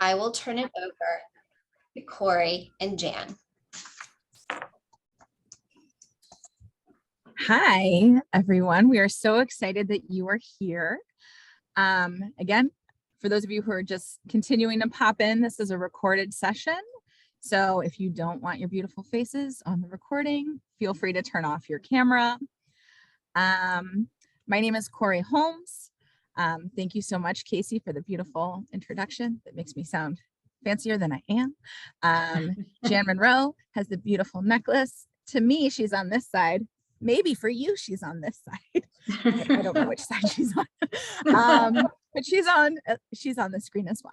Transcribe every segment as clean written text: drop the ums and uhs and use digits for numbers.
I will turn it over to Corey and Jan. Hi, everyone. We are so excited that you are here. Again, for those of you who are just continuing to pop in, this is a recorded session. So if you don't want your beautiful faces on the recording, feel free to turn off your camera. My name is Corey Holmes. Thank you so much, Casey, for the beautiful introduction. That makes me sound fancier than I am. Jan Monroe has the beautiful necklace. To me, she's on this side. Maybe for you, she's on this side. I don't know which side she's on, but she's on the screen as well.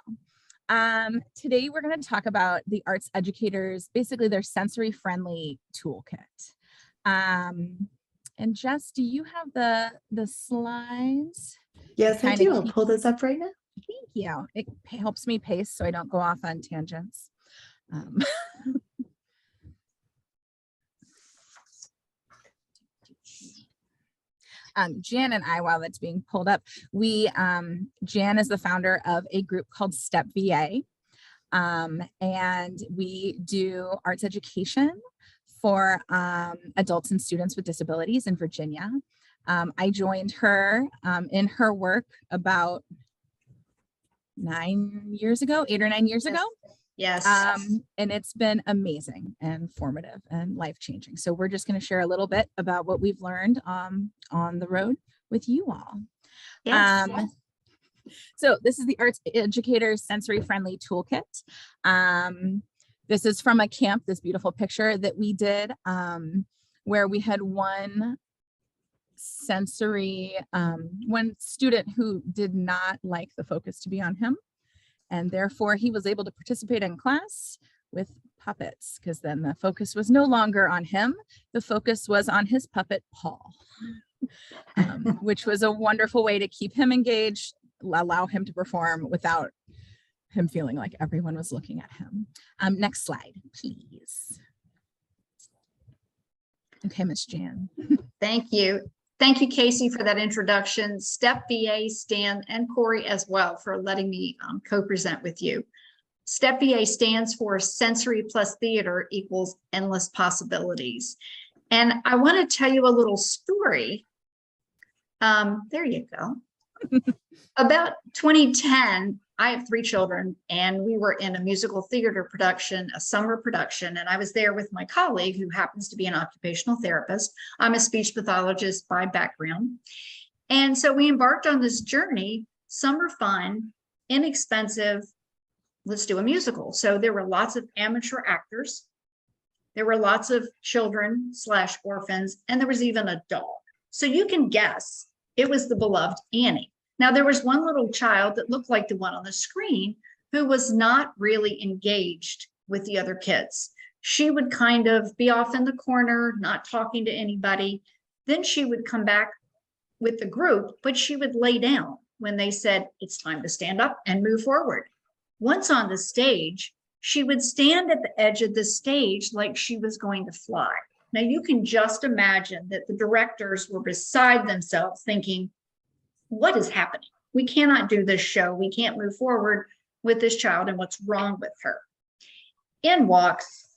Today, we're going to talk about the Arts Educators, basically their sensory-friendly toolkit. And Jess, do you have the slides? Yes, I do. I'll pull this up right now. Thank you. It helps me pace so I don't go off on tangents. Jan and I, while it's being pulled up, Jan is the founder of a group called Step VA, and we do arts education for adults and students with disabilities in Virginia. I joined her in her work about 8 or 9 years ago. Yes. And it's been amazing and formative and life-changing. So we're just going to share a little bit about what we've learned on the road with you all. Yes. So this is the Arts Educators Sensory Friendly Toolkit. This is from a camp, this beautiful picture that we did where we had one student who did not like the focus to be on him. And therefore he was able to participate in class with puppets, because then the focus was no longer on him. The focus was on his puppet, Paul, which was a wonderful way to keep him engaged, allow him to perform without him feeling like everyone was looking at him. Next slide, please. Okay, Miss Jan. Thank you. Thank you, Casey, for that introduction. Step VA, Stan, and Corey as well for letting me co-present with you. Step VA stands for Sensory Plus Theater equals Endless Possibilities. And I want to tell you a little story. There you go. About 2010, I have 3 children, and we were in a musical theater production, a summer production, and I was there with my colleague who happens to be an occupational therapist. I'm a speech pathologist by background. And so we embarked on this journey, summer fun, inexpensive, let's do a musical. So there were lots of amateur actors. There were lots of children / orphans, and there was even a dog. So you can guess it was the beloved Annie. Now, there was one little child that looked like the one on the screen who was not really engaged with the other kids. She would kind of be off in the corner, not talking to anybody. Then she would come back with the group, but she would lay down when they said, it's time to stand up and move forward. Once on the stage, she would stand at the edge of the stage like she was going to fly. Now, you can just imagine that the directors were beside themselves thinking, what is happening? We cannot do this show. We can't move forward with this child, and what's wrong with her? In walks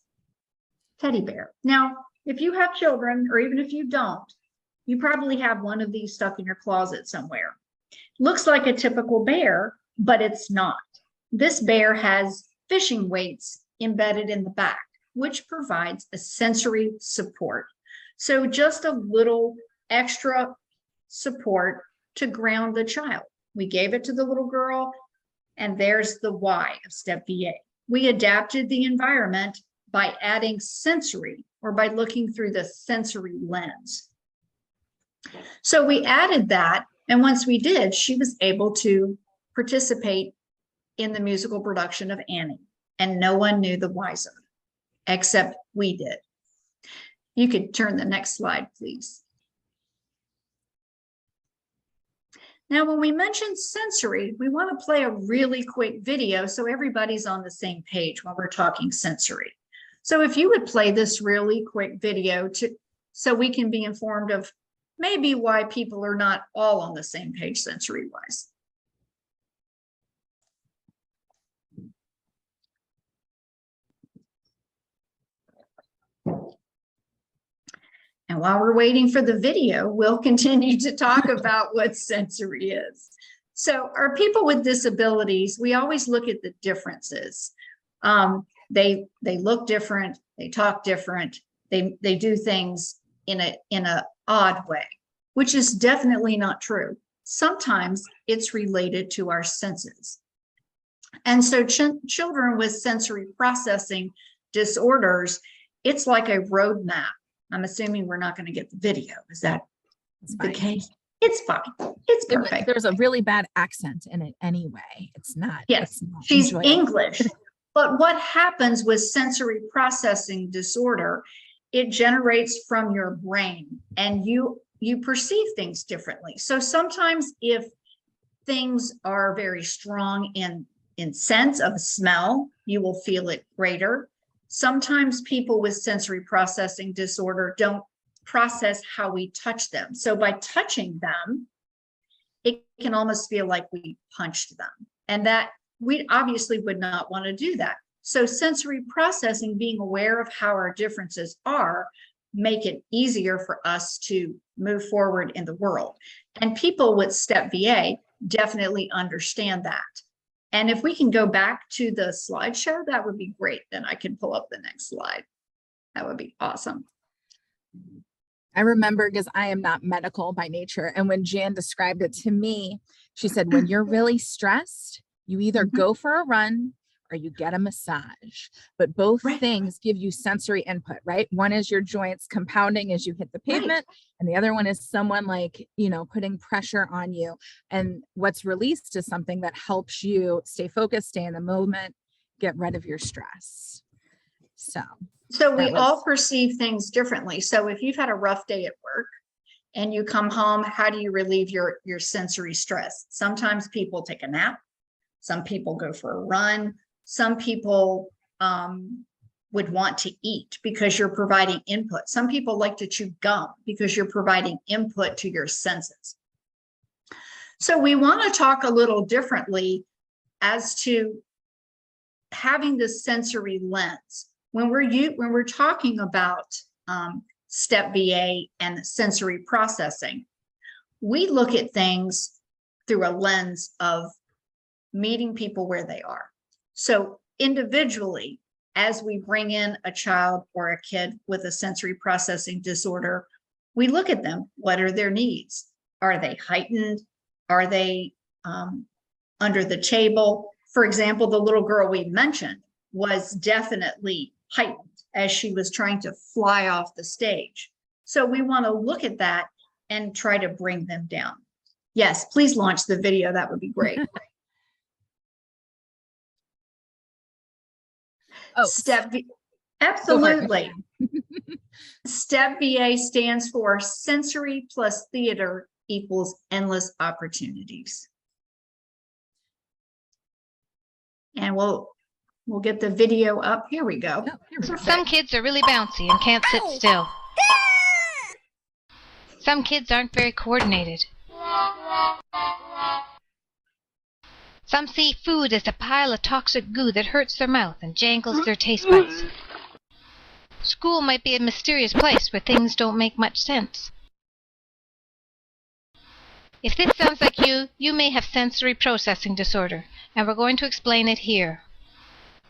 Teddy Bear. Now, if you have children, or even if you don't, you probably have one of these stuck in your closet somewhere. Looks like a typical bear, but it's not. This bear has fishing weights embedded in the back, which provides a sensory support. So just a little extra support to ground the child. We gave it to the little girl, and there's the why of Step VA. We adapted the environment by adding sensory, or by looking through the sensory lens. So we added that, and once we did, she was able to participate in the musical production of Annie, and no one knew the wiser, except we did. You could turn the next slide, please. Now, when we mention sensory, we want to play a really quick video so everybody's on the same page when we're talking sensory. So if you would play this really quick video so we can be informed of maybe why people are not all on the same page sensory-wise. And while we're waiting for the video, we'll continue to talk about what sensory is. So our people with disabilities, we always look at the differences. They look different, they talk different, they do things in a odd way, which is definitely not true. Sometimes it's related to our senses. And so children with sensory processing disorders, it's like a roadmap. I'm assuming we're not going to get the video. Is that the case? It's fine. It's perfect. There's a really bad accent in it anyway. It's not. Yes, it's not she's enjoyable. English. But what happens with sensory processing disorder, it generates from your brain and you perceive things differently. So sometimes if things are very strong in sense of smell, you will feel it greater. Sometimes people with sensory processing disorder don't process how we touch them. So by touching them, it can almost feel like we punched them. And that we obviously would not want to do that. So sensory processing, being aware of how our differences are, make it easier for us to move forward in the world. And people with STEP VA definitely understand that. And if we can go back to the slideshow, that would be great. Then I can pull up the next slide. That would be awesome. I remember, because I am not medical by nature, and when Jan described it to me, she said, when you're really stressed, you either go for a run or you get a massage. But both things give you sensory input, right? One is your joints compounding as you hit the pavement, and the other one is someone like, putting pressure on you. And what's released is something that helps you stay focused, stay in the moment, get rid of your stress. So we all perceive things differently. So if you've had a rough day at work and you come home, how do you relieve your sensory stress? Sometimes people take a nap. Some people go for a run. Some people would want to eat because you're providing input. Some people like to chew gum because you're providing input to your senses. So we want to talk a little differently as to having the sensory lens. When we're talking about STEP VA and sensory processing, we look at things through a lens of meeting people where they are. So individually, as we bring in a child or a kid with a sensory processing disorder, we look at them. What are their needs? Are they heightened? Are they under the table? For example, the little girl we mentioned was definitely heightened as she was trying to fly off the stage. So we want to look at that and try to bring them down. Yes, please launch the video. That would be great. Absolutely. STEP VA stands for sensory plus theater equals endless opportunities. And we'll get the video up. Here we go. Some kids are really bouncy and can't sit still. Some kids aren't very coordinated. Some see food as a pile of toxic goo that hurts their mouth and jangles their taste buds. School might be a mysterious place where things don't make much sense. If this sounds like you may have sensory processing disorder, and we're going to explain it here.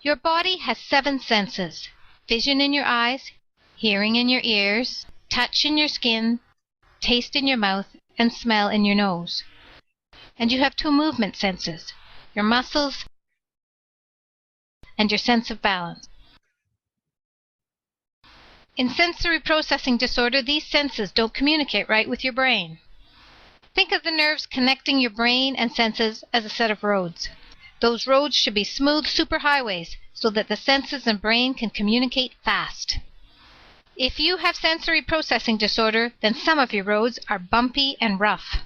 Your body has 7 senses: vision in your eyes, hearing in your ears, touch in your skin, taste in your mouth, and smell in your nose. And you have 2 movement senses: your muscles and your sense of balance. In sensory processing disorder, these senses don't communicate right with your brain. Think of the nerves connecting your brain and senses as a set of roads. Those roads should be smooth superhighways so that the senses and brain can communicate fast. If you have sensory processing disorder, then some of your roads are bumpy and rough.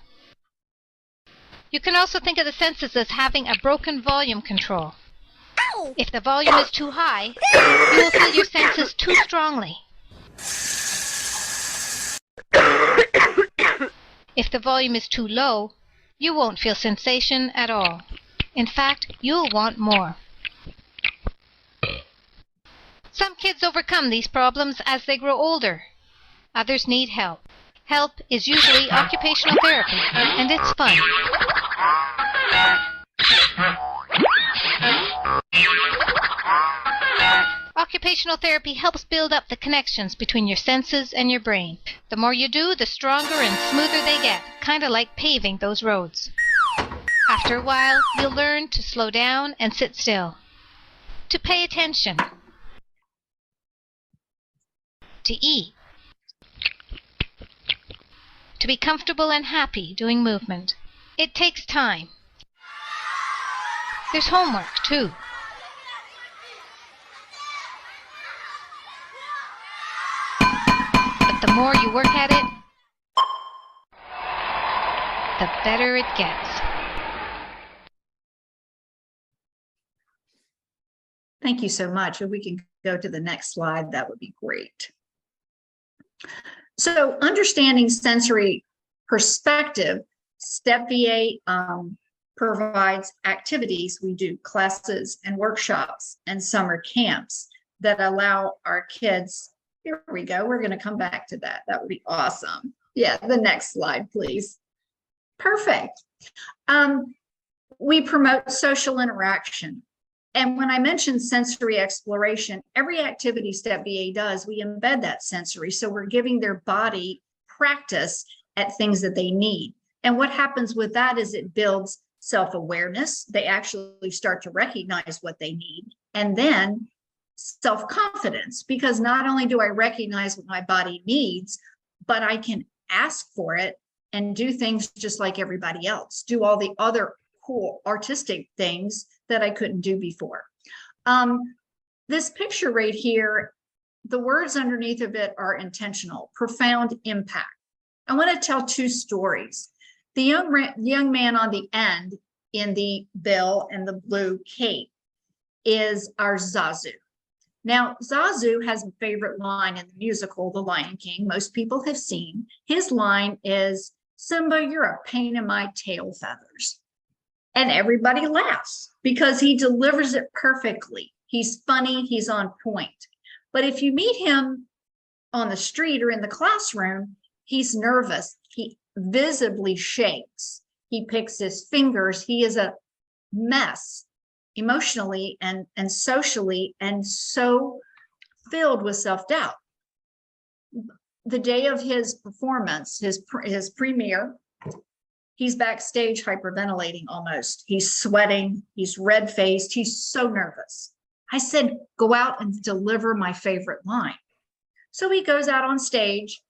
You can also think of the senses as having a broken volume control. If the volume is too high, you will feel your senses too strongly. If the volume is too low, you won't feel sensation at all. In fact, you'll want more. Some kids overcome these problems as they grow older. Others need help. Help is usually occupational therapy, and it's fun. Occupational therapy helps build up the connections between your senses and your brain. The more you do, the stronger and smoother they get, kind of like paving those roads. After a while, you'll learn to slow down and sit still, to pay attention, to eat, to be comfortable and happy doing movement. It takes time. There's homework, too. But the more you work at it, the better it gets. Thank you so much. If we can go to the next slide, that would be great. So understanding sensory perspective, STEP VA provides activities. We do classes and workshops and summer camps that allow our kids. Here we go. We're going to come back to that. That would be awesome. Yeah, the next slide, please. Perfect. We promote social interaction. And when I mentioned sensory exploration, every activity STEP VA does, we embed that sensory. So we're giving their body practice at things that they need. And what happens with that is it builds self-awareness. They actually start to recognize what they need. And then self-confidence, because not only do I recognize what my body needs, but I can ask for it and do things just like everybody else, do all the other cool artistic things that I couldn't do before. This picture right here, the words underneath of it are intentional, profound impact. I want to tell two stories. The young man on the end in the bill and the blue cape is our Zazu. Now, Zazu has a favorite line in the musical, The Lion King, most people have seen. His line is, "Simba, you're a pain in my tail feathers." And everybody laughs because he delivers it perfectly. He's funny, he's on point. But if you meet him on the street or in the classroom, he's nervous. He visibly shakes. He picks his fingers. He is a mess emotionally and socially, and so filled with self-doubt. The day of his performance, his premiere, he's backstage hyperventilating almost. He's sweating, he's red-faced, he's so nervous. I said, go out and deliver my favorite line. So he goes out on stage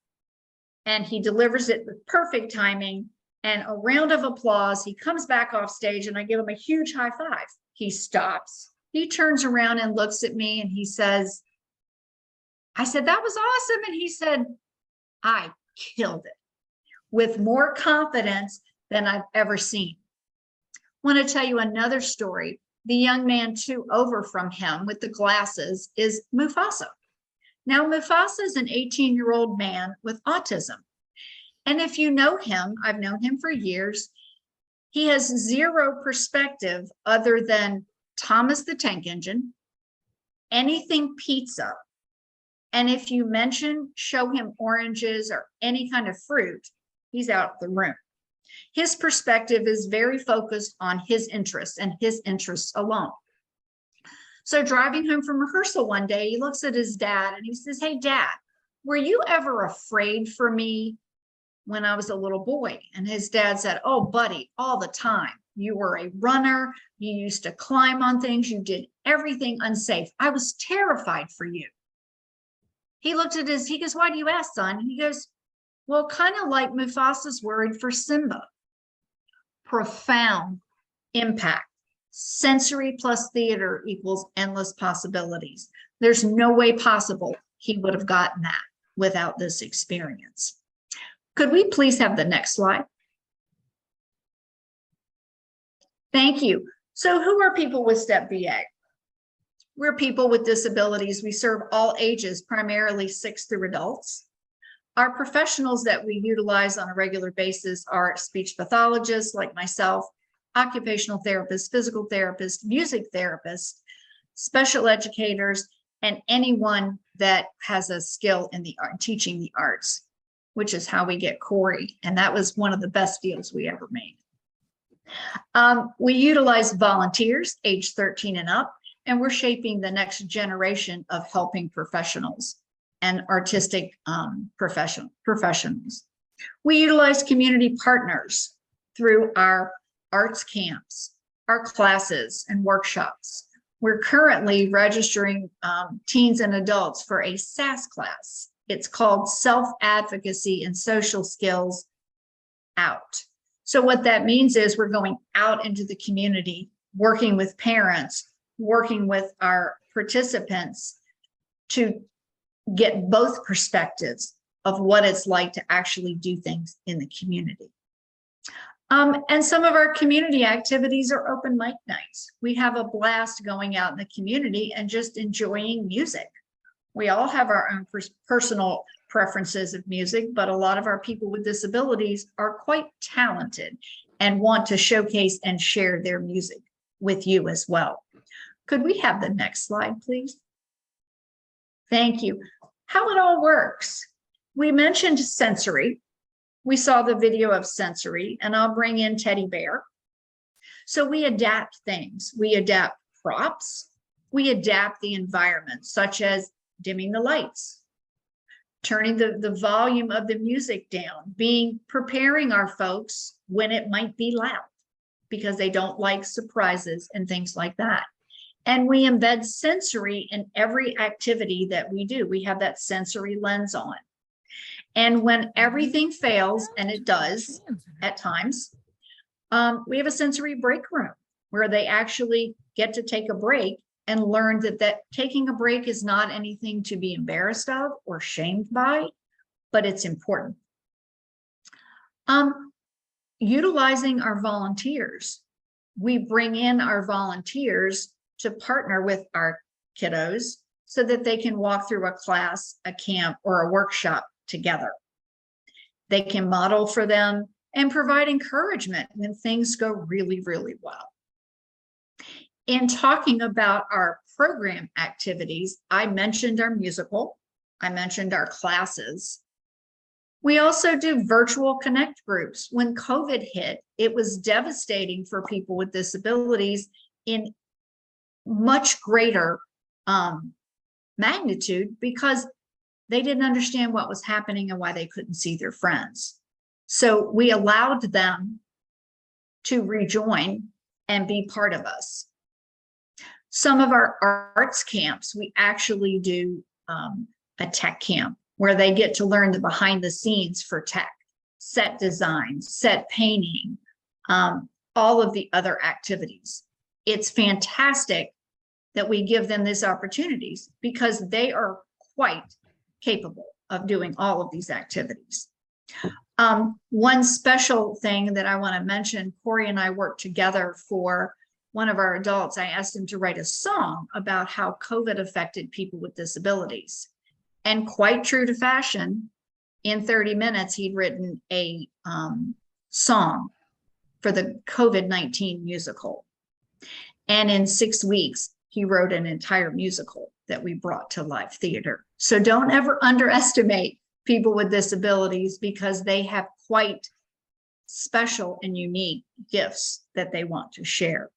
and he delivers it with perfect timing and a round of applause. He comes back off stage and I give him a huge high five. He stops, he turns around and looks at me and he says, I said, that was awesome. And he said, I killed it, with more confidence than I've ever seen. I want to tell you another story. The young man two over from him with the glasses is Mufasa. Now, Mufasa is an 18-year-old man with autism. And if you know him, I've known him for years, he has zero perspective other than Thomas the Tank Engine, anything pizza. And if you show him oranges or any kind of fruit, he's out the room. His perspective is very focused on his interests and his interests alone. So driving home from rehearsal one day, he looks at his dad and he says, hey, Dad, were you ever afraid for me when I was a little boy? And his dad said, oh, buddy, all the time. You were a runner. You used to climb on things. You did everything unsafe. I was terrified for you. He looked at he goes, why do you ask, son? And he goes, well, kind of like Mufasa's worried for Simba. Profound impact. Sensory plus theater equals endless possibilities. There's no way possible he would have gotten that without this experience. Could we please have the next slide? Thank you. So who are people with STEP VA? We're people with disabilities. We serve all ages, primarily 6 through adults. Our professionals that we utilize on a regular basis are speech pathologists like myself, occupational therapists, physical therapists, music therapists, special educators, and anyone that has a skill in the art, teaching the arts, which is how we get Corey. And that was one of the best deals we ever made. We utilize volunteers age 13 and up, and we're shaping the next generation of helping professionals and artistic professionals. We utilize community partners through our arts camps, our classes and workshops. We're currently registering teens and adults for a SAS class. It's called Self-Advocacy and Social Skills Out. So what that means is we're going out into the community, working with parents, working with our participants to get both perspectives of what it's like to actually do things in the community. And some of our community activities are open mic nights. We have a blast going out in the community and just enjoying music. We all have our own personal preferences of music, but a lot of our people with disabilities are quite talented and want to showcase and share their music with you as well. Could we have the next slide, please? Thank you. How it all works. We mentioned sensory. We saw the video of sensory, and I'll bring in Teddy Bear. So we adapt things. We adapt props. We adapt the environment, such as dimming the lights, turning the volume of the music down, preparing our folks when it might be loud because they don't like surprises and things like that. And we embed sensory in every activity that we do. We have that sensory lens on. And when everything fails, and it does at times, we have a sensory break room where they actually get to take a break and learn that taking a break is not anything to be embarrassed of or shamed by, but it's important. Utilizing our volunteers. We bring in our volunteers to partner with our kiddos so that they can walk through a class, a camp, or a workshop together. They can model for them and provide encouragement when things go really, really well. In talking about our program activities, I mentioned our musical, I mentioned our classes. We also do virtual connect groups. When COVID hit, it was devastating for people with disabilities in much greater magnitude because they didn't understand what was happening and why they couldn't see their friends. So we allowed them to rejoin and be part of us. Some of our arts camps, we actually do a tech camp where they get to learn the behind the scenes for tech, set design, set painting, all of the other activities. It's fantastic that we give them these opportunities because they are quite capable of doing all of these activities. One special thing that I want to mention, Corey and I worked together for one of our adults. I asked him to write a song about how COVID affected people with disabilities. And quite true to fashion, in 30 minutes, he'd written a song for the COVID-19 musical. And in 6 weeks, he wrote an entire musical that we brought to live theater. So don't ever underestimate people with disabilities because they have quite special and unique gifts that they want to share.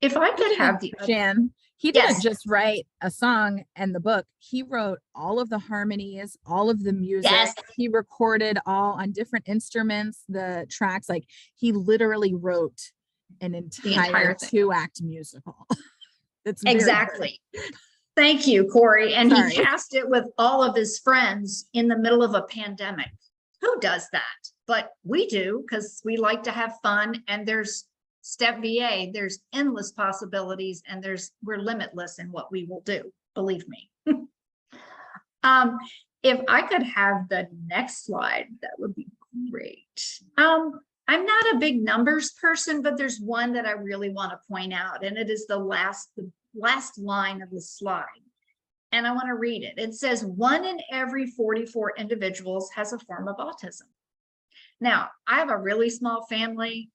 If I could have the Jan, he didn't just write a song and the book. He wrote all of the harmonies, all of the music. Yes. He recorded all on different instruments, the tracks. Like he literally wrote an entire 2-act musical. It's exactly. Thank you, Corey. And Sorry. He cast it with all of his friends in the middle of a pandemic. Who does that? But we do because we like to have fun, and there's Step VA, there's endless possibilities, and we're limitless in what we will do, believe me. If I could have the next slide, that would be great. I'm not a big numbers person, but there's one that I really want to point out, and it is the last line of the slide. And I want to read it. It says 1 in every 44 individuals has a form of autism. Now, I have a really small family,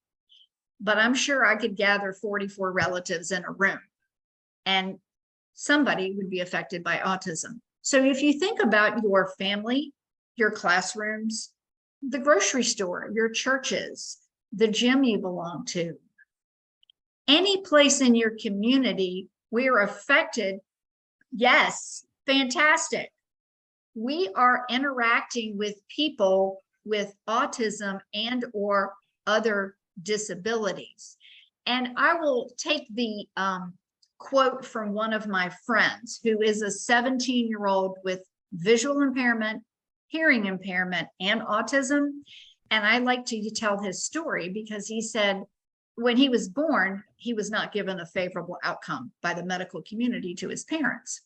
but I'm sure I could gather 44 relatives in a room. And somebody would be affected by autism. So if you think about your family, your classrooms, the grocery store, your churches, the gym you belong to, any place in your community, we are affected. Yes, fantastic. We are interacting with people with autism and or other disabilities. And I will take the quote from one of my friends who is a 17-year-old with visual impairment, hearing impairment, and autism. And I like to tell his story because he said when he was born, he was not given a favorable outcome by the medical community to his parents.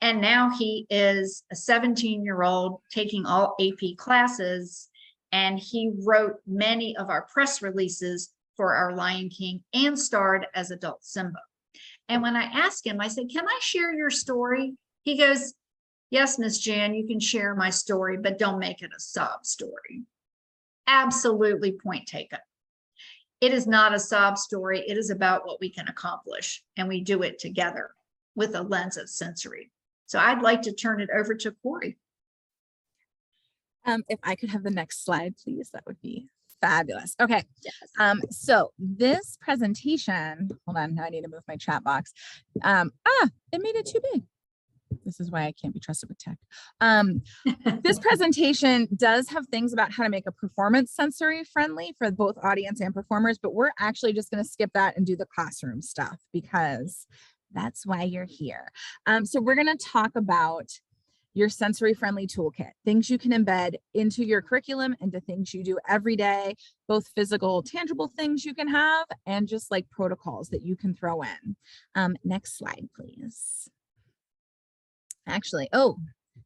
And now he is a 17-year-old taking all AP classes, and he wrote many of our press releases for our Lion King and starred as adult Simba. And when I asked him, I said, can I share your story? He goes, yes, Miss Jan, you can share my story, but don't make it a sob story. Absolutely point taken. It is not a sob story. It is about what we can accomplish, and we do it together with a lens of sensory. So I'd like to turn it over to Corey. If I could have the next slide, please, that would be fabulous. Okay. Yes. So this presentation, hold on, now I need to move my chat box. It made it too big. This is why I can't be trusted with tech. This presentation does have things about how to make a performance sensory friendly for both audience and performers, but we're actually just going to skip that and do the classroom stuff because that's why you're here. So we're going to talk about your sensory friendly toolkit, things you can embed into your curriculum, into things you do every day, both physical, tangible things you can have, and just like protocols that you can throw in. Next slide, please. Actually, oh,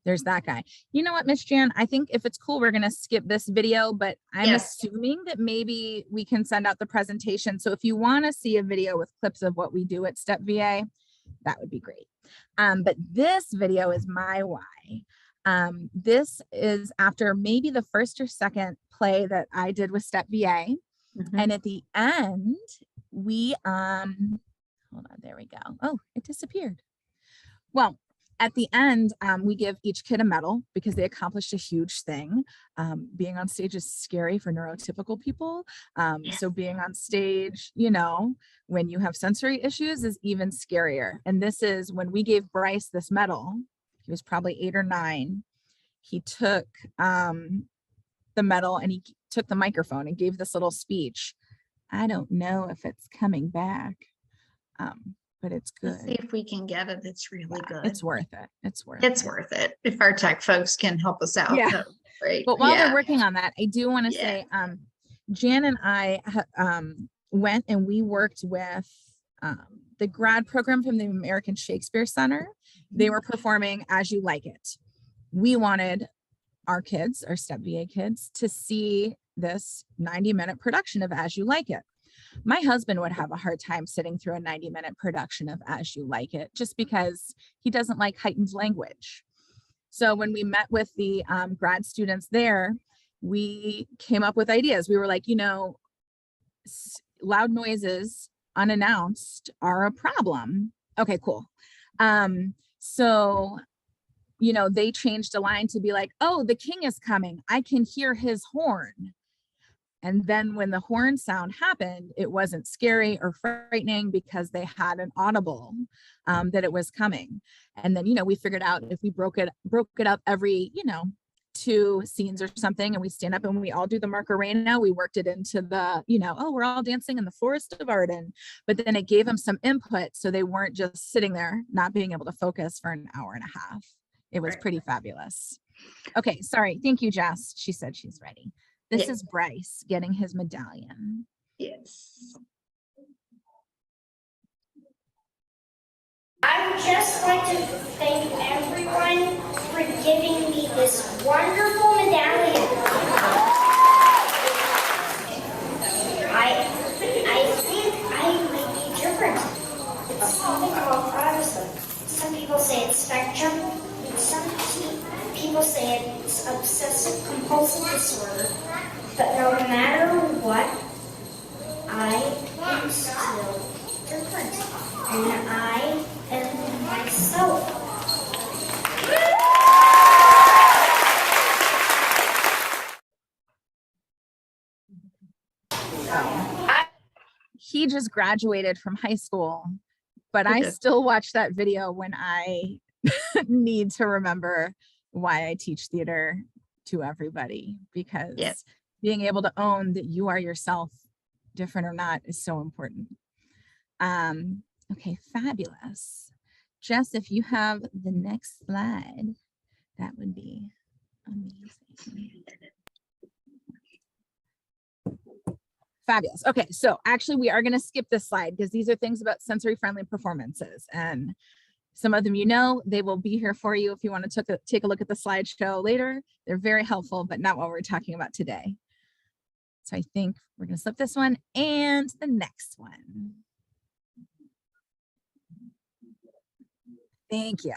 there's that guy. You know what, Miss Jan, I think if it's cool, we're going to skip this video, but I'm assuming that maybe we can send out the presentation. So if you want to see a video with clips of what we do at Step VA, that would be great. But this video is my why. This is after maybe the first or second play that I did with Step VA. And at the end, we, hold on, there we go. Oh, it disappeared. Well, at the end, we give each kid a medal because they accomplished a huge thing. Being on stage is scary for neurotypical people. So being on stage, you know, when you have sensory issues is even scarier. And this is when we gave Bryce this medal. He was probably 8 or 9. He took the medal and he took the microphone and gave this little speech. I don't know if it's coming back. But it's good. Let's see if we can get it. It's really good. It's worth it. It's worth it. If our tech folks can help us out. Yeah. Great. But while they're working on that, I do want to say, Jan and I went and we worked with the grad program from the American Shakespeare Center. They were performing As You Like It. We wanted our kids, our Step VA kids, to see this 90-minute production of As You Like It. My husband would have a hard time sitting through a 90-minute production of As You Like It, just because he doesn't like heightened language. So when we met with the grad students there, we came up with ideas. We were like, you know, loud noises unannounced are a problem. Okay, cool. So, you know, they changed a line to be like, oh, the king is coming. I can hear his horn. And then when the horn sound happened, it wasn't scary or frightening because they had an audible that it was coming. And then, you know, we figured out if we broke it up every, you know, 2 scenes or something, and we stand up and we all do the Macarena, we worked it into the, you know, oh, we're all dancing in the Forest of Arden. But then it gave them some input so they weren't just sitting there not being able to focus for an hour and a half. It was pretty fabulous. Okay, sorry. Thank you, Jess. She said she's ready. This is Bryce getting his medallion. Yes. I would just like to thank everyone for giving me this wonderful medallion. I think I might be different. It's something called autism. Some people say it's spectrum. Some people say it's obsessive compulsive disorder. But no matter what, I am still different. And I am my he just graduated from high school, but He I did. still watch that video when I need to remember why I teach theater to everybody, because Yes. being able to own that you are yourself, different or not, is so important. Okay, fabulous. Jess, if you have the next slide, that would be amazing. Fabulous. Okay, so actually we are going to skip this slide because these are things about sensory friendly performances, and some of them, you know, they will be here for you if you want to take a look at the slideshow later. They're very helpful, but not what we're talking about today. So I think we're going to slip this one and the next one. Thank you.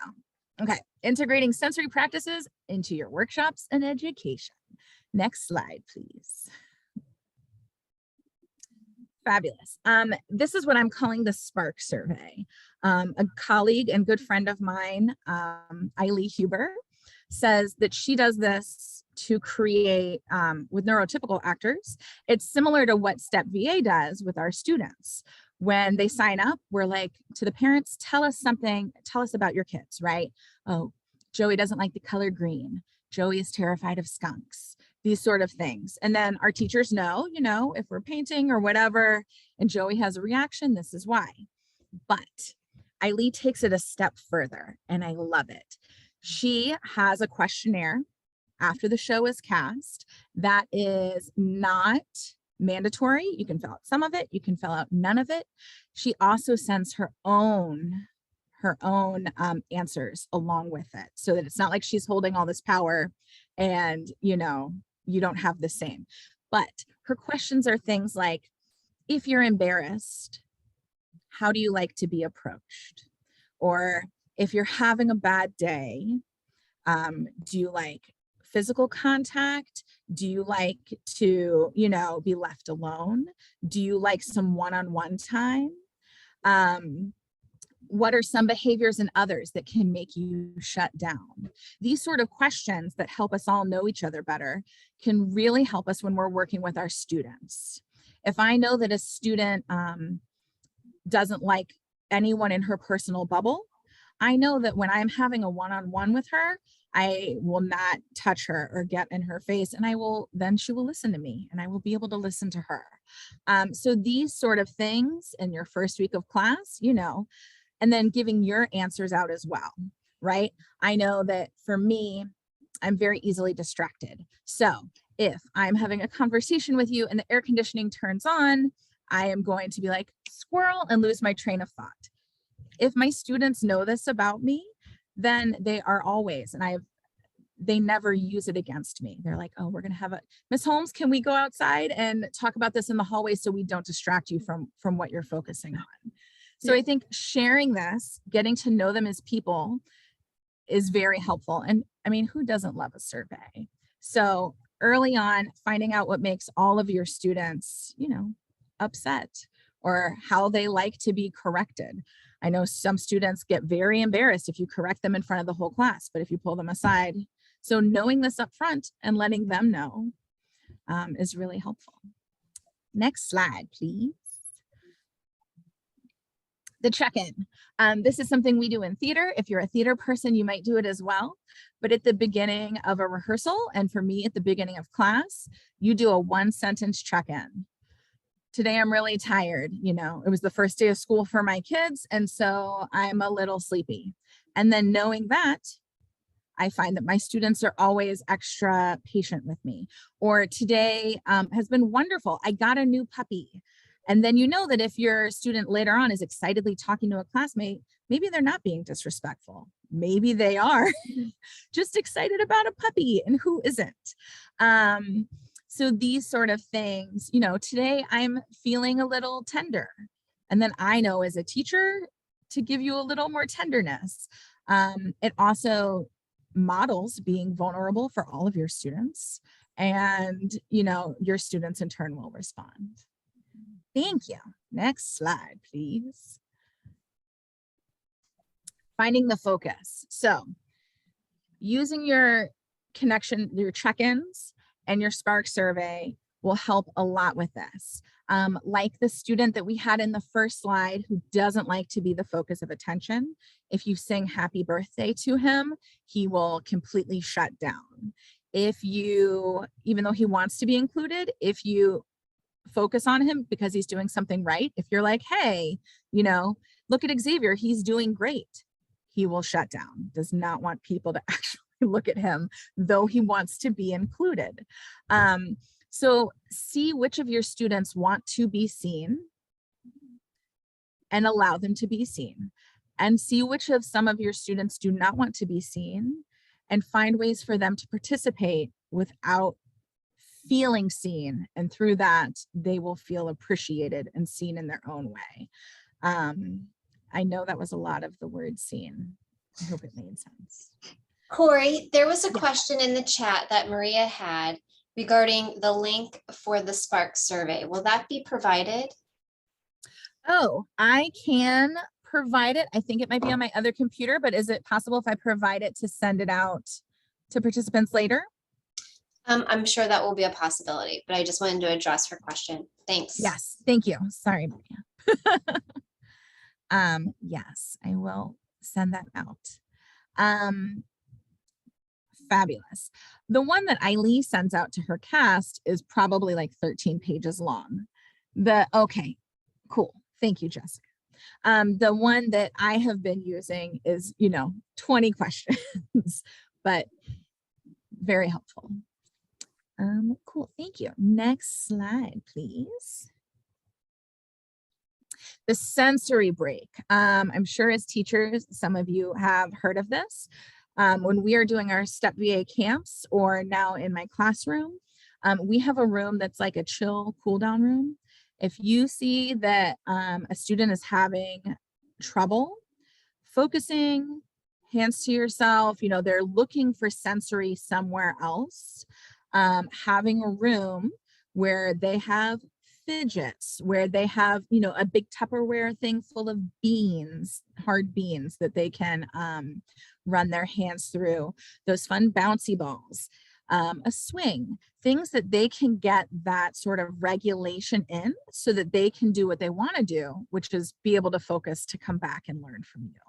Okay, integrating sensory practices into your workshops and education. Next slide, please. Fabulous. This is what I'm calling the Spark Survey. A colleague and good friend of mine, Eileen Huber, says that she does this to create with neurotypical actors. It's similar to what Step VA does with our students. When they sign up, we're like, to the parents, tell us something, tell us about your kids, right? Oh, Joey doesn't like the color green. Joey is terrified of skunks. These sort of things. And then our teachers know, you know, if we're painting or whatever, and Joey has a reaction, this is why. But Eileen takes it a step further, and I love it. She has a questionnaire after the show is cast that is not mandatory. You can fill out some of it, you can fill out none of it. She also sends her own answers along with it, so that it's not like she's holding all this power and, you know, you don't have the same. But her questions are things like, if you're embarrassed, how do you like to be approached? Or if you're having a bad day, do you like physical contact? Do you like to, you know, be left alone? Do you like some one-on-one time? What are some behaviors in others that can make you shut down? These sort of questions that help us all know each other better can really help us when we're working with our students. If I know that a student doesn't like anyone in her personal bubble, I know that when I'm having a one-on-one with her, I will not touch her or get in her face, and then she will listen to me and I will be able to listen to her. So these sort of things in your first week of class, you know, and then giving your answers out as well, right? I know that for me, I'm very easily distracted. So if I'm having a conversation with you and the air conditioning turns on, I am going to be like squirrel and lose my train of thought. If my students know this about me, then they are always, and they never use it against me. They're like, oh, we're gonna have Miss Holmes, can we go outside and talk about this in the hallway so we don't distract you from what you're focusing on? So I think sharing this, getting to know them as people, is very helpful. And I mean, who doesn't love a survey? So early on, finding out what makes all of your students, you know, upset, or how they like to be corrected. I know some students get very embarrassed if you correct them in front of the whole class, but if you pull them aside. So knowing this up front and letting them know is really helpful. Next slide, please. The check-in. This is something we do in theater. If you're a theater person, you might do it as well. But at the beginning of a rehearsal, and for me at the beginning of class, you do a one-sentence check-in. Today I'm really tired. You know, it was the first day of school for my kids, and so I'm a little sleepy. And then knowing that, I find that my students are always extra patient with me. Or today has been wonderful. I got a new puppy. And then you know that if your student later on is excitedly talking to a classmate, maybe they're not being disrespectful. Maybe they are just excited about a puppy, and who isn't? So these sort of things, you know, today I'm feeling a little tender. And then I know as a teacher to give you a little more tenderness. It also models being vulnerable for all of your students, and, you know, your students in turn will respond. Thank you. Next slide, please. Finding the focus. So using your connection, your check-ins and your Spark survey will help a lot with this. Like the student that we had in the first slide who doesn't like to be the focus of attention, if you sing happy birthday to him, he will completely shut down. If you, even though he wants to be included, if you focus on him because he's doing something right, if you're like, hey, you know, look at Xavier, he's doing great, he will shut down, does not want people to actually look at him, though he wants to be included. So see which of your students want to be seen and allow them to be seen, and see which of some of your students do not want to be seen and find ways for them to participate without feeling seen. And through that, they will feel appreciated and seen in their own way. I know that was a lot of the word seen. I hope it made sense. Corey, there was a Yeah. question in the chat that Maria had regarding the link for the Spark survey. Will that be provided? Oh, I can provide it. I think it might be on my other computer, but is it possible if I provide it to send it out to participants later? I'm sure that will be a possibility, but I just wanted to address her question. Thanks. Yes, thank you. Sorry, Maria. Yes, I will send that out. Fabulous. The one that Eileen sends out to her cast is probably like 13 pages long. Okay, cool. Thank you, Jessica. The one that I have been using is, 20 questions, but very helpful. Cool, thank you. Next slide, please. The sensory break. I'm sure as teachers, some of you have heard of this. When we are doing our STEP VA camps, or now in my classroom, we have a room that's like a chill cool down room. If you see that a student is having trouble focusing, hands to yourself, they're looking for sensory somewhere else, having a room where they have fidgets, where they have, a big Tupperware thing full of beans, hard beans that they can run their hands through, those fun bouncy balls, a swing, things that they can get that sort of regulation in so that they can do what they want to do, which is be able to focus to come back and learn from you.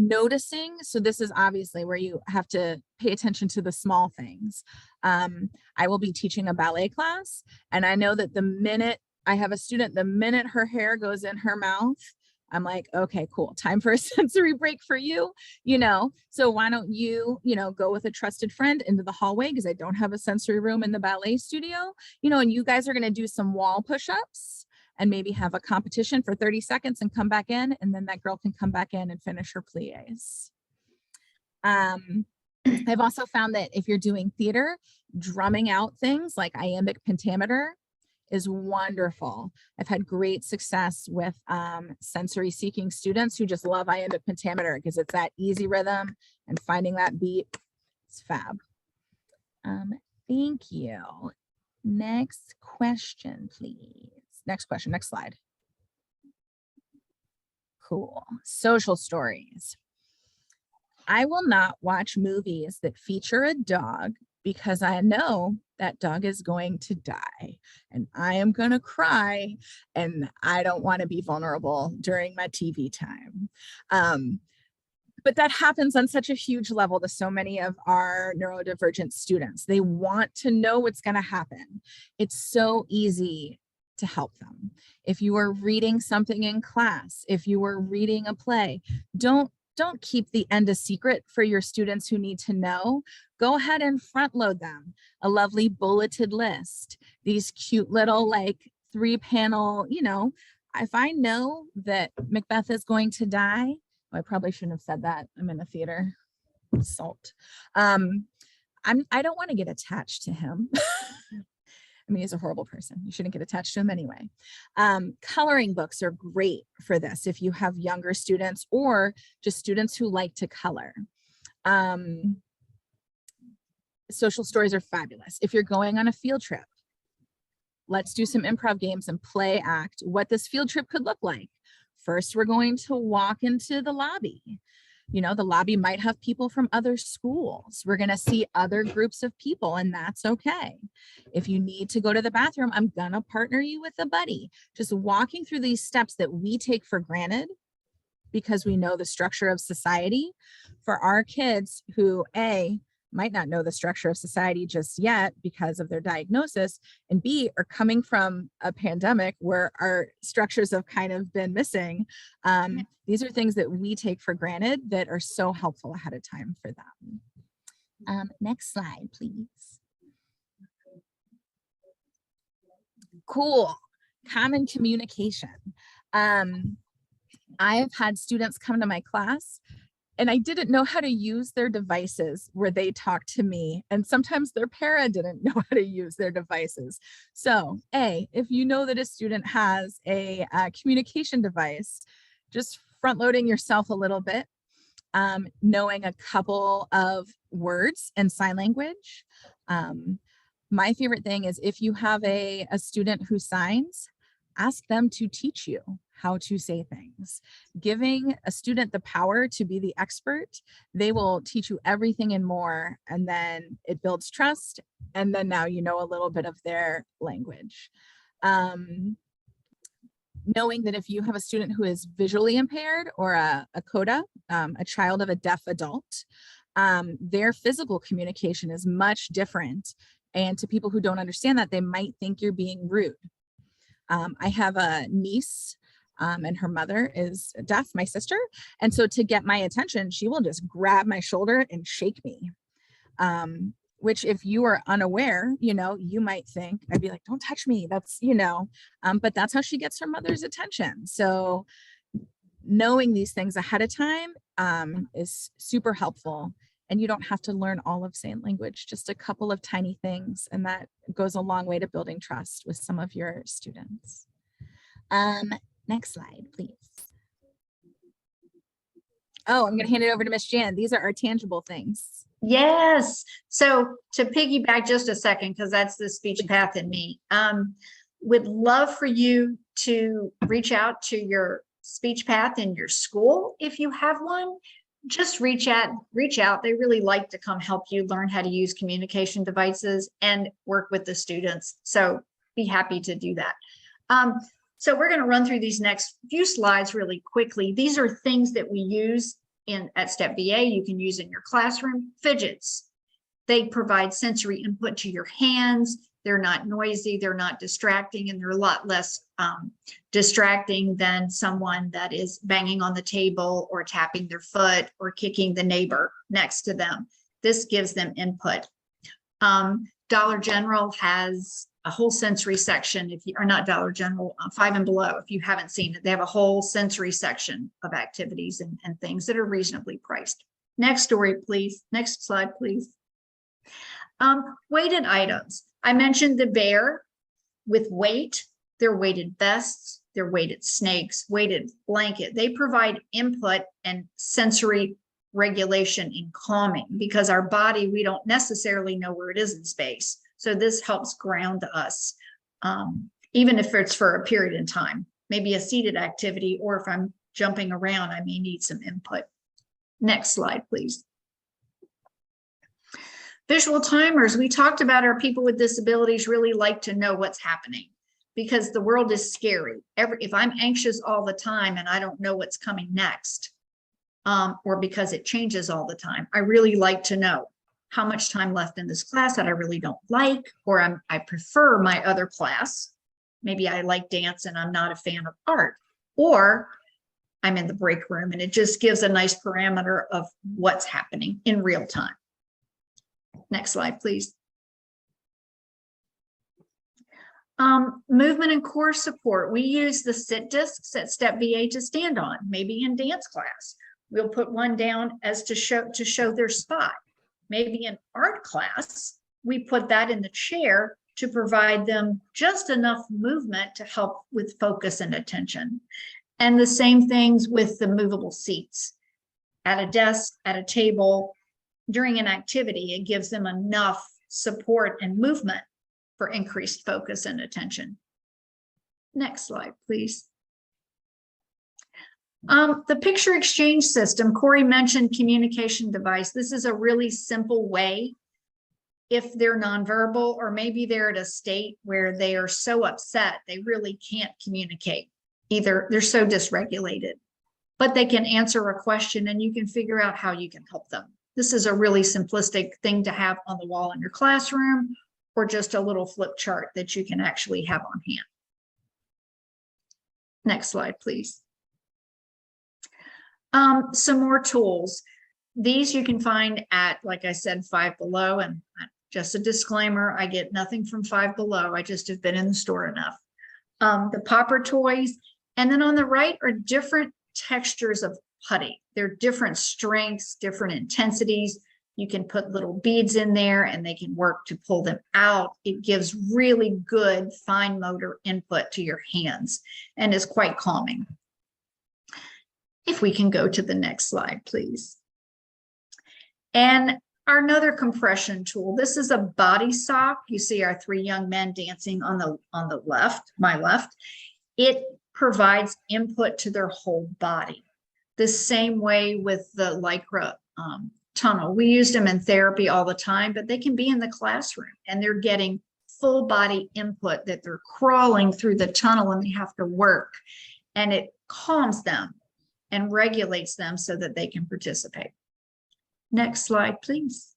Noticing, so this is obviously where you have to pay attention to the small things. I will be teaching a ballet class, and I know that the minute I have a student, the minute her hair goes in her mouth, I'm like, okay, cool, time for a sensory break for you, so why don't you, go with a trusted friend into the hallway, because I don't have a sensory room in the ballet studio, and you guys are going to do some wall push-ups and maybe have a competition for 30 seconds and come back in, and then that girl can come back in and finish her plies. I've also found that if you're doing theater, drumming out things like iambic pentameter is wonderful. I've had great success with sensory seeking students who just love iambic pentameter because it's that easy rhythm, and finding that beat is fab. Thank you. Next question, please. Next question, next slide. Cool. Social stories. I will not watch movies that feature a dog because I know that dog is going to die and I am going to cry, and I don't want to be vulnerable during my TV time. But that happens on such a huge level to so many of our neurodivergent students. They want to know what's going to happen. It's so easy to help them. If you are reading something in class, if you are reading a play, don't keep the end a secret for your students who need to know. Go ahead and front load them a lovely bulleted list, these cute little like 3-panel, if I know that Macbeth is going to die, I probably shouldn't have said that. I'm in a theater. Salt. I don't want to get attached to him. I mean, he's a horrible person. You shouldn't get attached to him anyway. Coloring books are great for this if you have younger students or just students who like to color. Social stories are fabulous. If you're going on a field trip, let's do some improv games and play act what this field trip could look like. First, we're going to walk into the lobby. You know, the lobby might have people from other schools. We're going to see other groups of people, and that's okay. If you need to go to the bathroom, I'm going to partner you with a buddy. Just walking through these steps that we take for granted because we know the structure of society, for our kids who might not know the structure of society just yet because of their diagnosis, and B, are coming from a pandemic where our structures have kind of been missing. These are things that we take for granted that are so helpful ahead of time for them. Next slide, please. Cool. Common communication. I've had students come to my class and I didn't know how to use their devices where they talk to me. And sometimes their para didn't know how to use their devices. So if you know that a student has a communication device, just front loading yourself a little bit, knowing a couple of words in sign language. My favorite thing is if you have a student who signs, ask them to teach you how to say things. Giving a student the power to be the expert, they will teach you everything and more, and then it builds trust, and then now you know a little bit of their language. Knowing that if you have a student who is visually impaired or a CODA, a child of a deaf adult, their physical communication is much different. And to people who don't understand that, they might think you're being rude. I have a niece and her mother is deaf, my sister. And so to get my attention, she will just grab my shoulder and shake me. Which if you are unaware, you know, you might think, I'd be like, don't touch me. That's, you know, but that's how she gets her mother's attention. So knowing these things ahead of time is super helpful. And you don't have to learn all of sign language, just a couple of tiny things. And that goes a long way to building trust with some of your students. Next slide, please. Oh, I'm going to hand it over to Miss Jan. These are our tangible things. Yes. So to piggyback just a second, because that's the speech path in me, would love for you to reach out to your speech path in your school. If you have one, just reach out. They really like to come help you learn how to use communication devices and work with the students. So be happy to do that. So we're going to run through these next few slides really quickly. These are things that we use at Step VA. You can use in your classroom. Fidgets. They provide sensory input to your hands. They're not noisy, they're not distracting, and they're a lot less distracting than someone that is banging on the table or tapping their foot or kicking the neighbor next to them. This gives them input. Dollar General has a whole sensory section, if you are not Dollar General, 5 and Below, if you haven't seen it, they have a whole sensory section of activities and things that are reasonably priced. Next story, please. Next slide, please. Weighted items. I mentioned the bear with weight. They're weighted vests, they're weighted snakes, weighted blanket. They provide input and sensory regulation and calming, because our body, we don't necessarily know where it is in space. So this helps ground us, even if it's for a period in time, maybe a seated activity, or if I'm jumping around, I may need some input. Next slide, please. Visual timers. We talked about our people with disabilities really like to know what's happening, because the world is scary. If I'm anxious all the time and I don't know what's coming next, or because it changes all the time, I really like to know how much time left in this class that I really don't like, or I prefer my other class. Maybe I like dance and I'm not a fan of art, or I'm in the break room, and it just gives a nice parameter of what's happening in real time. Next slide, please. Movement and core support. We use the sit discs at Step VA to stand on. Maybe in dance class, we'll put one down as to show their spot. Maybe in art class, we put that in the chair to provide them just enough movement to help with focus and attention. And the same things with the movable seats. At a desk, at a table, during an activity, it gives them enough support and movement for increased focus and attention. Next slide, please. The picture exchange system, Corey mentioned communication device. This is a really simple way if they're nonverbal, or maybe they're at a state where they are so upset, they really can't communicate. Either they're so dysregulated, but they can answer a question and you can figure out how you can help them. This is a really simplistic thing to have on the wall in your classroom, or just a little flip chart that you can actually have on hand. Next slide, please. Some more tools. These you can find at, like I said, Five Below, and just a disclaimer, I get nothing from Five Below. I just have been in the store enough. The popper toys, and then on the right are different textures of putty. They're different strengths, different intensities. You can put little beads in there and they can work to pull them out. It gives really good fine motor input to your hands and is quite calming. If we can go to the next slide, please. And another compression tool. This is a body sock. You see our three young men dancing on the left, my left. It provides input to their whole body. The same way with the Lycra tunnel. We use them in therapy all the time, but they can be in the classroom and they're getting full body input, that they're crawling through the tunnel and they have to work, and it calms them and regulates them so that they can participate. Next slide, please.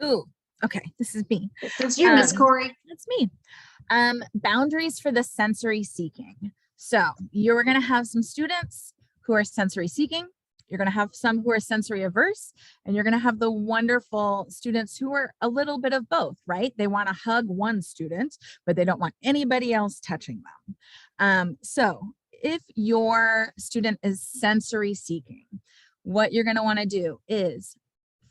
Ooh, okay, this is me. It's you, Miss Corey. That's me. Boundaries for the sensory seeking. So you're going to have some students who are sensory seeking. You're going to have some who are sensory averse, and you're going to have the wonderful students who are a little bit of both, right? They want to hug one student, but they don't want anybody else touching them. So if your student is sensory seeking, what you're going to want to do is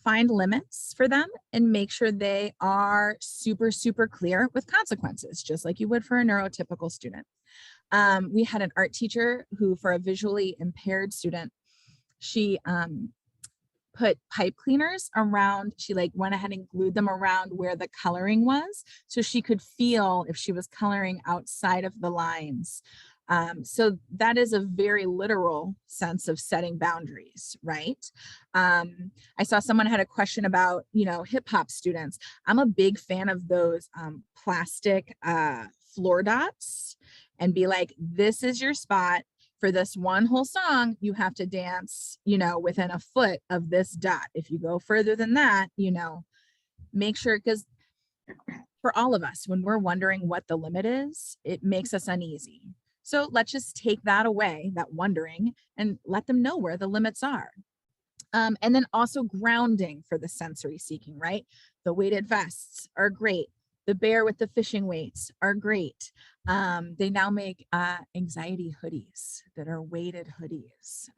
find limits for them and make sure they are super, super clear with consequences, just like you would for a neurotypical student. We had an art teacher who, for a visually impaired student, she put pipe cleaners around, she like went ahead and glued them around where the coloring was, so she could feel if she was coloring outside of the lines. So that is a very literal sense of setting boundaries, right? I saw someone had a question about, hip hop students. I'm a big fan of those plastic floor dots, and be like, this is your spot. For this one whole song, you have to dance, within a foot of this dot. If you go further than that, make sure, because for all of us, when we're wondering what the limit is, it makes us uneasy. So let's just take that away, that wondering, and let them know where the limits are. And then also grounding for the sensory seeking, right? The weighted vests are great. The bear with the fishing weights are great. They now make anxiety hoodies that are weighted hoodies.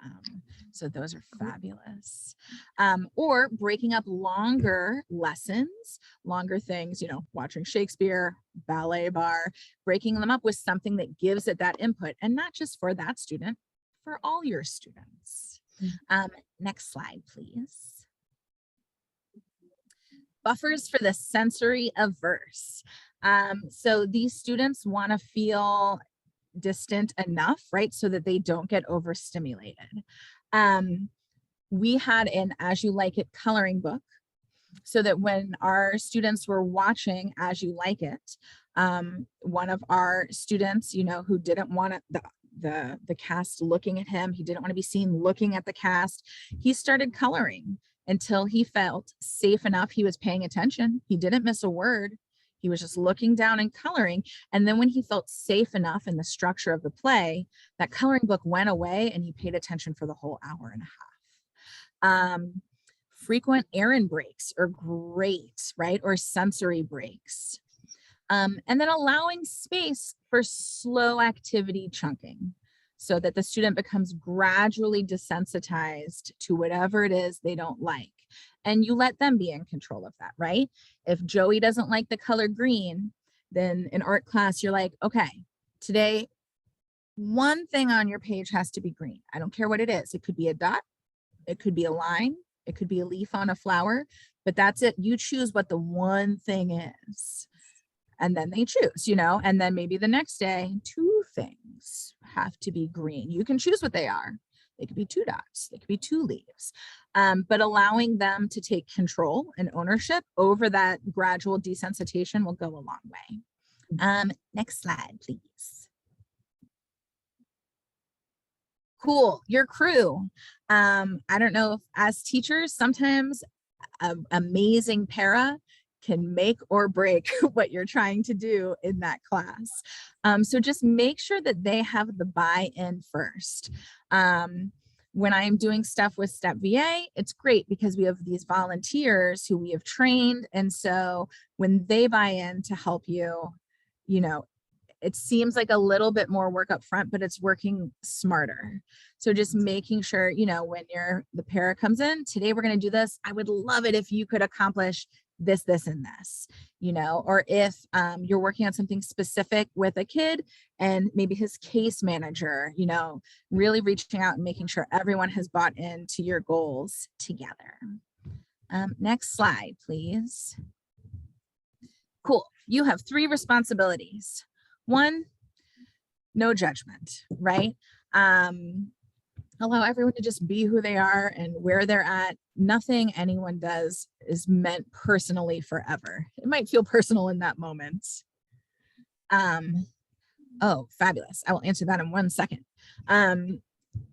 So those are fabulous. Or breaking up longer lessons, longer things, watching Shakespeare, ballet bar, breaking them up with something that gives it that input, and not just for that student, for all your students. Next slide, please. Buffers for the sensory averse. So these students want to feel distant enough, right, so that they don't get overstimulated. We had an As You Like It coloring book, so that when our students were watching As You Like It, one of our students, who didn't want the cast looking at him, he didn't want to be seen looking at the cast, he started coloring until he felt safe enough. He was paying attention. He didn't miss a word. He was just looking down and coloring. And then when he felt safe enough in the structure of the play, that coloring book went away and he paid attention for the whole hour and a half. Frequent errand breaks are great, right? Or sensory breaks. And then allowing space for slow activity chunking, so that the student becomes gradually desensitized to whatever it is they don't like. And you let them be in control of that, right? If Joey doesn't like the color green, then in art class, you're like, okay, today, one thing on your page has to be green. I don't care what it is. It could be a dot, it could be a line, it could be a leaf on a flower, but that's it. You choose what the one thing is. And then they choose, you know, and then maybe the next day, 2 things have to be green. You can choose what they are. They could be 2 dots, they could be 2 leaves, but allowing them to take control and ownership over that gradual desensitization will go a long way. Next slide, please. Cool, your crew. I don't know if as teachers, sometimes an amazing para can make or break what you're trying to do in that class. So just make sure that they have the buy-in first. When I'm doing stuff with Step VA, it's great because we have these volunteers who we have trained. And so when they buy in to help you, you know, it seems like a little bit more work up front, but it's working smarter. So just making sure, you know, when the para comes in, today we're going to do this. I would love it if you could accomplish this, this, and this, you know, or if you're working on something specific with a kid and maybe his case manager, you know, really reaching out and making sure everyone has bought into your goals together. Next slide, please. Cool. You have 3 responsibilities. 1, no judgment, right? Allow everyone to just be who they are and where they're at. Nothing anyone does is meant personally forever. It might feel personal in that moment. Oh, fabulous. I will answer that in 1 second. And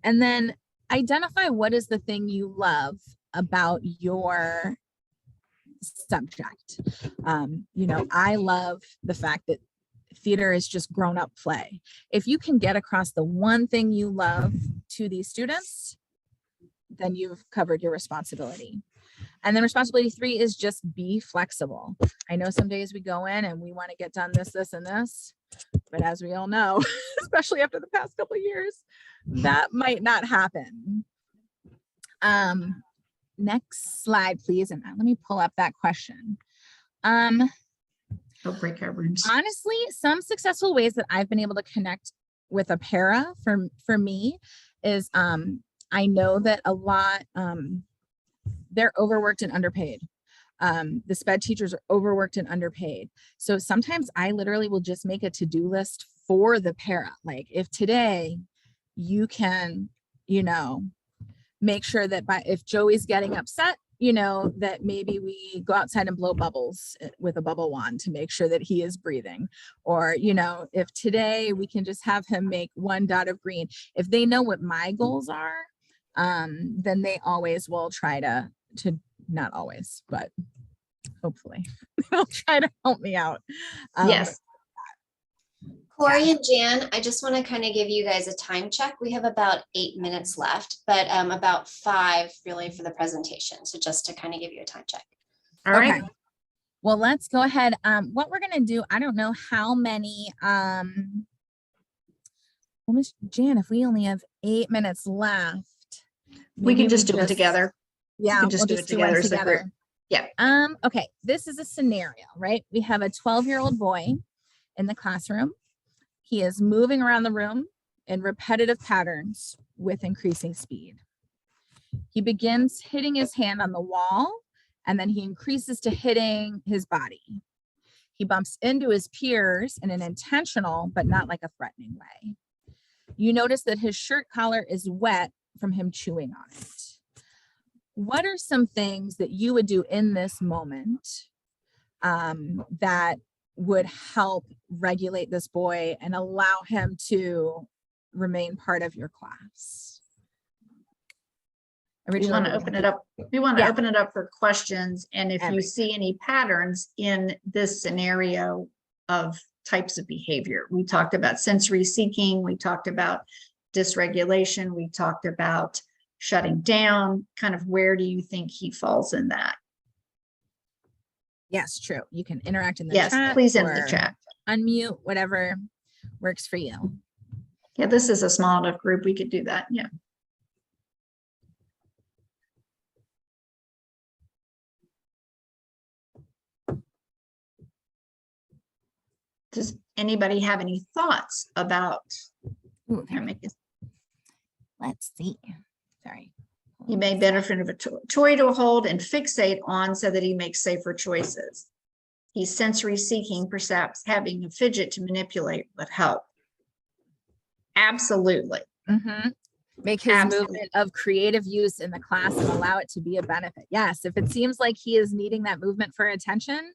then identify what is the thing you love about your subject. You know, I love the fact that theater is just grown up play. If you can get across the one thing you love to these students, then you've covered your responsibility. And then responsibility 3 is just be flexible. I know some days we go in and we want to get done this, this, and this, but as we all know, especially after the past couple of years, that might not happen. Next slide, please. And let me pull up that question. Breakout rooms. Honestly, some successful ways that I've been able to connect with a para for me is I know that a lot they're overworked and underpaid. The SPED teachers are overworked and underpaid. So sometimes I literally will just make a to-do list for the para. Like if today you can, you know, make sure that if Joey's getting upset, you know, that maybe we go outside and blow bubbles with a bubble wand to make sure that he is breathing. Or, you know, if today we can just have him make 1 dot of green. If they know what my goals are, then they always will try to not always, but hopefully they'll try to help me out. Yes. Corey and Jan, I just want to kind of give you guys a time check. We have about 8 minutes left, but about 5 really for the presentation. So just to kind of give you a time check. All right. Okay. Well, let's go ahead. What we're going to do, I don't know how many, well, Miss Jan, if we only have 8 minutes left, We can just do it together. Yeah, We can just we'll do it together as a group. Yeah. Okay, this is a scenario, right? We have a 12-year-old boy in the classroom. He is moving around the room in repetitive patterns with increasing speed. He begins hitting his hand on the wall, and then he increases to hitting his body. He bumps into his peers in an intentional, but not like a threatening way. You notice that his shirt collar is wet from him chewing on it. What are some things that you would do in this moment that would help regulate this boy and allow him to remain part of your class? We want to open it up. We want to open it up for questions. And if you see any patterns in this scenario of types of behavior, we talked about sensory seeking, we talked about dysregulation, we talked about shutting down. Kind of where do you think he falls in that? Yes, true. You can interact in the chat. Yes, please enter the chat. Unmute, whatever works for you. Yeah, this is a small enough group. We could do that. Yeah. Does anybody have any thoughts about? Ooh, let's see. Sorry. He may benefit of a toy to hold and fixate on so that he makes safer choices. He's sensory seeking, perhaps having a fidget to manipulate would help. Absolutely. Make his Absolutely. movement of creative use in the class and allow it to be a benefit. Yes, if it seems like he is needing that movement for attention,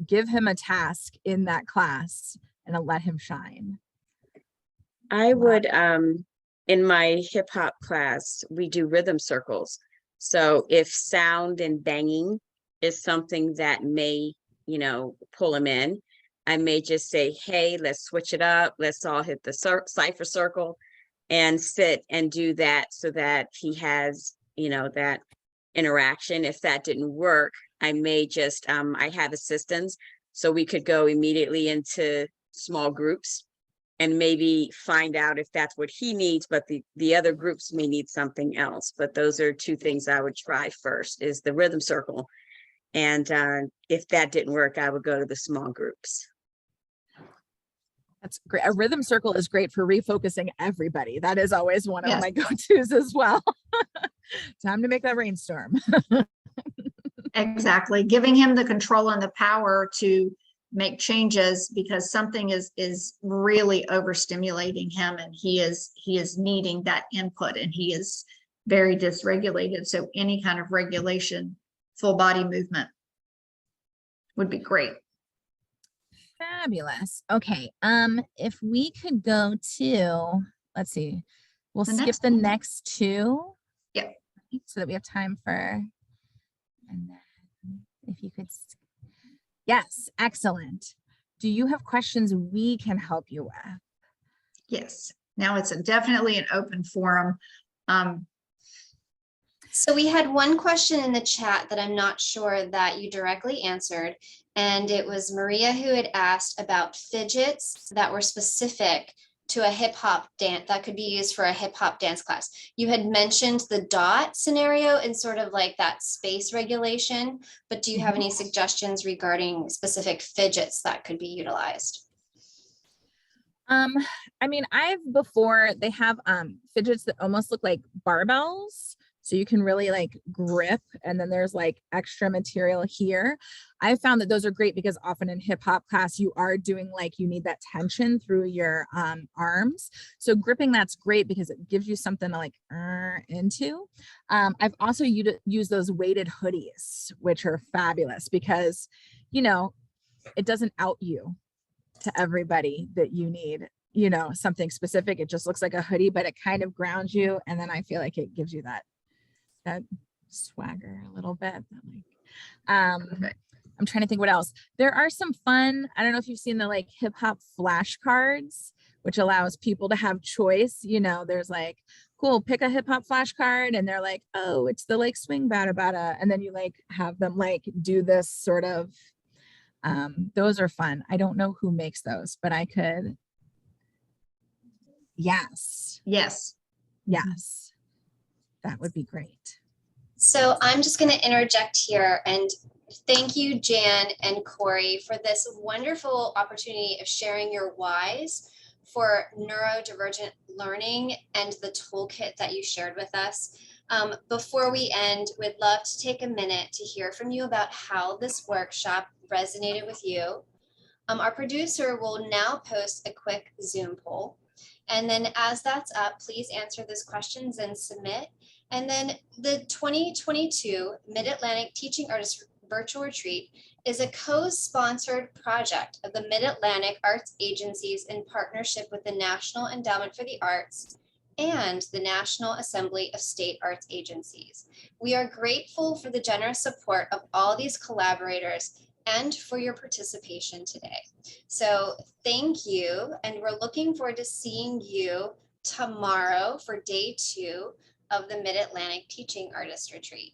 give him a task in that class and let him shine. I would, in my hip hop class, we do rhythm circles. So if sound and banging is something that may, you know, pull him in, I may just say, hey, let's switch it up. Let's all hit the cipher circle and sit and do that so that he has, you know, that interaction. If that didn't work, I may just, I have assistants, so we could go immediately into small groups and maybe find out if that's what he needs, but the other groups may need something else. But those are two things I would try first, is the rhythm circle. And if that didn't work, I would go to the small groups. That's great. A rhythm circle is great for refocusing everybody. That is always one of my go-tos as well. Time to make that rainstorm. Exactly. Giving him the control and the power to make changes, because something is really overstimulating him, and he is needing that input, and he is very dysregulated. So any kind of regulation, full body movement would be great. Fabulous. Okay. If we could go to, let's see, we'll skip the next two. Yeah. So that we have time for, and then if you could, yes, excellent. Do you have questions we can help you with? Yes. Now it's definitely an open forum. So we had one question in the chat that I'm not sure that you directly answered. And it was Maria who had asked about fidgets that were specific to a hip hop dance that could be used for a hip hop dance class. You had mentioned the dot scenario and sort of like that space regulation, but do you have any suggestions regarding specific fidgets that could be utilized? I mean, they have fidgets that almost look like barbells. So you can really like grip, and then there's like extra material here. I found that those are great because often in hip hop class, you are doing like, you need that tension through your arms. So gripping, that's great because it gives you something to like into. I've also used those weighted hoodies, which are fabulous because, you know, it doesn't out you to everybody that you need, you know, something specific. It just looks like a hoodie, but it kind of grounds you. And then I feel like it gives you that swagger a little bit. I'm trying to think what else. There are some fun, I don't know if you've seen the like hip hop flashcards, which allows people to have choice. You know, there's like, cool, pick a hip hop flashcard, and they're like, oh, it's the like swing bada bada. And then you like have them like do this sort of, those are fun. I don't know who makes those, but I could. Yes. That would be great. So I'm just going to interject here and thank you, Jan and Corey, for this wonderful opportunity of sharing your whys for neurodivergent learning and the toolkit that you shared with us. Before we end, we'd love to take a minute to hear from you about how this workshop resonated with you. Our producer will now post a quick Zoom poll. And then as that's up, please answer those questions and submit. And then the 2022 Mid-Atlantic Teaching Artist Virtual Retreat is a co-sponsored project of the Mid-Atlantic Arts Agencies in partnership with the National Endowment for the Arts and the National Assembly of State Arts Agencies. We are grateful for the generous support of all these collaborators and for your participation today. So thank you, and we're looking forward to seeing you tomorrow for day 2 of the Mid-Atlantic Teaching Artist Retreat.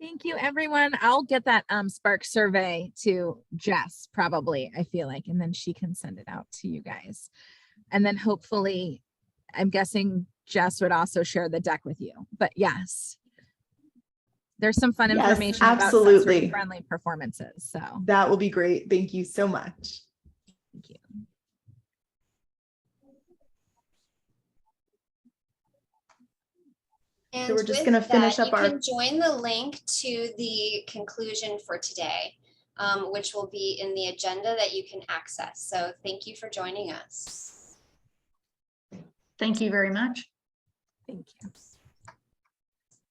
Thank you, everyone. I'll get that Spark survey to Jess, probably, I feel like, and then she can send it out to you guys. And then hopefully, I'm guessing Jess would also share the deck with you. But yes, there's some fun information about sensory-friendly performances. So that will be great. Thank you so much. Thank you. And So we're just with gonna finish that, up you our, can join the link to the conclusion for today, which will be in the agenda that you can access. So thank you for joining us. Thank you very much. Thank you.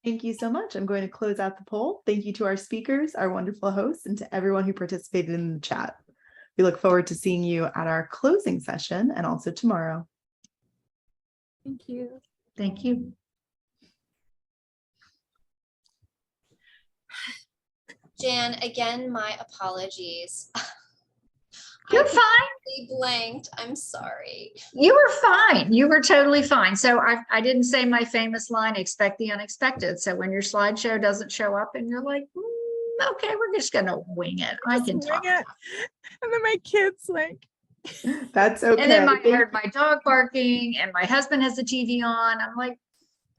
thank you so much. I'm going to close out the poll. Thank you to our speakers, our wonderful hosts, and to everyone who participated in the chat. We look forward to seeing you at our closing session and also tomorrow. Thank you. Thank you. Jan, again, my apologies. You're I fine. completely blanked. I'm sorry. You were fine. You were totally fine. So I didn't say my famous line, expect the unexpected. So when your slideshow doesn't show up and you're like, okay, we're just going to wing it. I Just can wing talk. it. And then my kids like, That's okay. And then I Thank- heard my dog barking and my husband has the TV on. I'm like,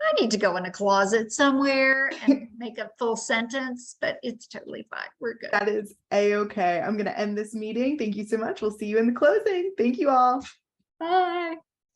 I need to go in a closet somewhere and make a full sentence, but it's totally fine. We're good. That is a-okay. I'm going to end this meeting. Thank you so much. We'll see you in the closing. Thank you all. Bye.